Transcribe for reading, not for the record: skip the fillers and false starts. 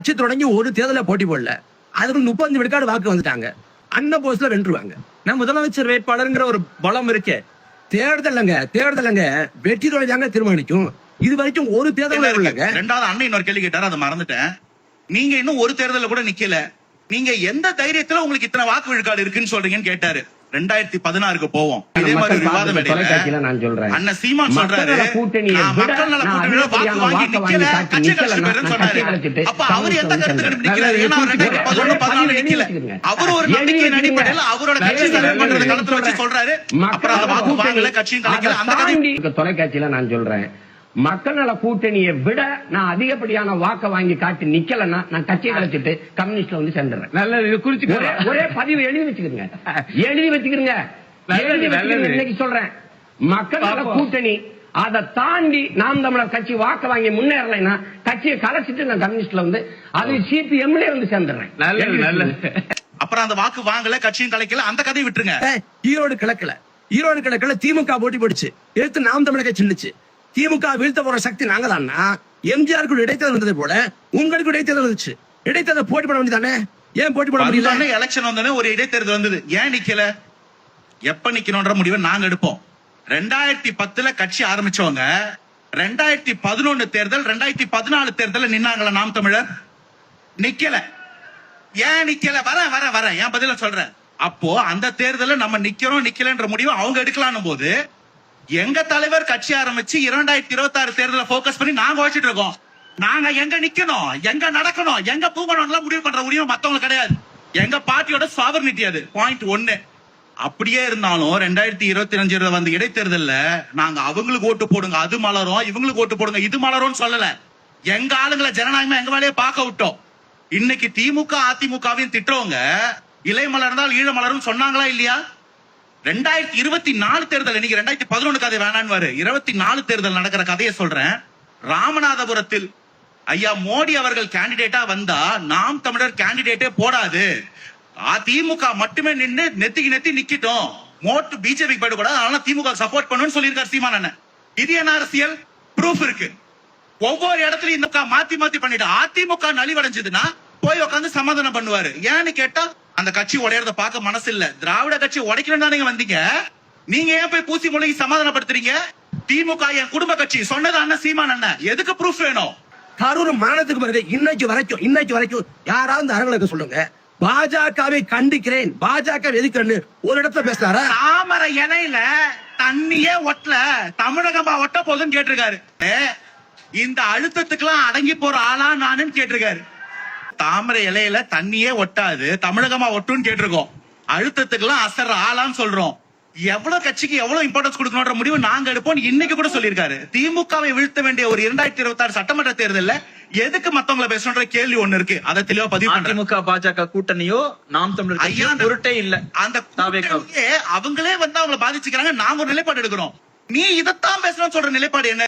கட்சி தொடங்கி ஒரு தேர்தல போட்டி போடல, அதுக்கு 35 விழுக்காடு வாக்கு வந்துட்டாங்க. அண்ணன் போஸ்ட்ல வென்றுவாங்க. நான் முதலமைச்சர் வேட்பாளர்ங்கிற ஒரு பலம் இருக்கே. தேர்தலங்க வெற்றி தோல்வியாங்க தீர்மானிக்கும். இது வரைக்கும் ஒரு தேர்தல் இல்லங்க. ரெண்டாவது அண்ணன் இன்னொரு கேள்வி கேட்டாரு, அதை மறந்துட்டேன். நீங்க இன்னும் ஒரு தேர்தல கூட நிக்கல, நீங்க எந்த தைரியத்துல உங்களுக்கு இத்தனை வாக்கு விழுக்காடு இருக்குன்னு சொல்றீங்கன்னு கேட்டாரு. 2016க்கு போவோம். இதே மாதிரி விவாதம் அண்ணன் சீமான் சொல்றாரு, மக்கள் நல கூட்டணியில வாக்கு வாங்கி நிக்கல, கட்சி கழிச்சு போயிருன்னு சொன்னாரு. அப்ப அவர் எந்த கருத்து நிக்கல? ஏன்னா 2011-14 நிக்கல. அவர் ஒரு நம்பிக்கையின் அடிப்படையில் அவரோட கட்சி தலைவர் பண்றத களத்துல வச்சு சொல்றாரு. அப்புறம் அந்த வாக்கு வாங்கல, கட்சியும் கலைக்கல. அந்த கதை தொலைக்காட்சியில நான் சொல்றேன், மக்கள் நல கூட்டணியை விட நான் அதிகப்படியான வாக்க வாங்கி காட்டி நிக்கலன்னா நான் கட்சியை கழிச்சிட்டு கம்யூனிஸ்ட்ல வந்து சேர்ந்துடுறேன். நல்லது, குறிச்சு ஒரே பதிவு எழுதி வச்சுக்கிறேங்க, இன்னைக்கு சொல்றேன். மக்கள் நல கூட்டணி அதை தாண்டி நாம் தமிழர் கட்சி வாக்க வாங்கி முன்னேறலைன்னா கட்சியை கலைச்சிட்டு நான் கம்யூனிஸ்ட்ல வந்து அது சிபிஎம்ல வந்து சேர்ந்துடுறேன். நல்லது. அப்புறம் அந்த வாக்கு வாங்கல, கட்சியும் கலைக்கல, அந்த கதையை விட்டுருங்க. ஈரோடு கிழக்குல திமுக போட்டி போடுச்சு, எடுத்து நாம் தமிழர் கட்சி நின்னுச்சு. திமுக வீழ்த்த போற சக்தி நாங்க தானா? எம்ஜிஆருக்கு இடைத்தேர்தல் வந்தது போல உங்களுக்கு இடைத்தேர்தல் வந்துச்சு. இடைத்தேர்தல் போட்டி போட வேண்டியதானே? ஏன் போட்டி போட முடியல? எலெக்ஷன் வந்தோடனே ஒரு இடைத்தேர்தல் வந்தது, ஏன் நிக்கல? எப்ப நிக்கணும்ன்ற முடிவை நாங்க எடுப்போம். 2010 கட்சி ஆரம்பிச்சவங்க 2011 தேர்தல் 2014 தேர்தல் நின்னாங்களா நாம் தமிழர்? நிக்கல. ஏன் நிக்கல? வர ஏன் பதில சொல்றேன். அப்போ அந்த தேர்தல நம்ம நிக்கலன்ற முடிவை அவங்க எடுக்கலான்னு போது எங்க தலைவர் கட்சி ஆரம்பிச்சு 2026 தேர்தலை போக்கஸ் பண்ணி நாங்க வச்சிட்டு இருக்கோம். நாங்க எங்க நிக்கணும், எங்க நடக்கணும், எங்க தூங்கணும் முடிவு பண்ற உரிமை மத்தவங்க கிடையாது. எங்க பார்ட்டியோட சாவர்னிட்டி அது. பாயிண்ட் 1. அப்படியே இருந்தாலும் 2025 வந்த இடைத்தேர்தல்ல நாங்க அவங்களுக்கு ஓட்டு போடுங்க அது மலரும், இவங்களுக்கு ஓட்டு போடுங்க இது மலரும் சொல்லல. எங்க ஆளுங்களை ஜனநாயகமா எங்க வேலையை பார்க்க விட்டோம். இன்னைக்கு திமுக அதிமுகவையும் திட்டுறவங்க இலை மலர்ந்தால் ஈழ மலரும் சொன்னாங்களா இல்லையா? 2024 தேர்தல், இன்னைக்கு 2011 கதை வேணான்னு 24 தேர்தல் நடக்கிற கதையை சொல்றேன். ராமநாதபுரத்தில் ஐயா மோடி அவர்கள் கேண்டிடேட்டா வந்தா நாம் தமிழர் கேண்டிடேட்டே போடாது, திமுக மட்டுமே நின்று நெத்தி நிக்கிட்டோம், மோட்டு பிஜேபி போயிடக்கூடாது, அதனால திமுக சப்போர்ட் பண்ணுன்னு சொல்லியிருக்காரு சீமான் அண்ணன். இது என்ன அரசியல்? ப்ரூஃப் இருக்கு. ஒவ்வொரு இடத்துலயும் இந்த மாத்தி பண்ணிட்டு அதிமுக நலிவடைஞ்சதுன்னா போய் உட்காந்து சமாதானம் பண்ணுவாரு. ஏன்னு கேட்டா அந்த கட்சி உடையறத பார்க்க மனசு இல்ல. திராவிட கட்சி உடைக்கணும் தான் நீங்க வந்தீங்க. நீங்க ஏன் போய் பூசி மொழிகி சமாதானப்படுத்துறீங்க? திமுக என் குடும்ப கட்சி சொன்னது அண்ணன் சீமான் அண்ணன். எதுக்கு ப்ரூஃப் வேணும்? கரூர் மாநிலத்துக்கு பிறகு இன்னைக்கு வரைக்கும் யாராவது அரங்களுக்கு சொல்லுங்க, பாஜகவை கண்டிக்கிறேன், பாஜக எதுக்குன்னு ஒரு இடத்துல பேசுறாரா? தாமரை இலையில தண்ணியே ஒட்டல, தமிழகமா ஒட்ட போதுன்னு கேட்டிருக்காரு. இந்த அழுத்தத்துக்கெல்லாம் அடங்கி போற ஆளா நானுன்னு கேட்டிருக்காரு. தாமரை இலையில தண்ணியே ஒட்டாது, தமிழகமா ஒட்டுன்னு கேட்டிருக்கோம். அழுத்தத்துக்கு எல்லாம் அசர்ற ஆளான்னு சொல்றோம். எவ்வளவு கட்சிக்கு எவ்வளவு இம்பார்ட்டன்ஸ் கொடுக்கணும்ன்ற முடிவு நாங்க எடுப்போம் இன்னைக்கு கூட சொல்லியிருக்காரு. திமுகவை வீழ்த்த வேண்டிய ஒரு 2026 சட்டமன்ற தேர்தல்ல எதுக்கு மத்தவங்களை பேசணுன்ற கேள்வி ஒண்ணு இருக்கு. அதை தெளிவா பதிவு பண்றேன். திமுக பாஜக கூட்டணியோ நாம் தமிழர் ஐயா பொருட்டே இல்ல. அந்த அவங்களே வந்து அவங்களை பாதிச்சுக்கிறாங்க. நாங்க ஒரு நிலைப்பாடு எடுக்கிறோம். நீ இதைத்தான் பேசணும்னு சொல்ற நிலைப்பாடு என்ன?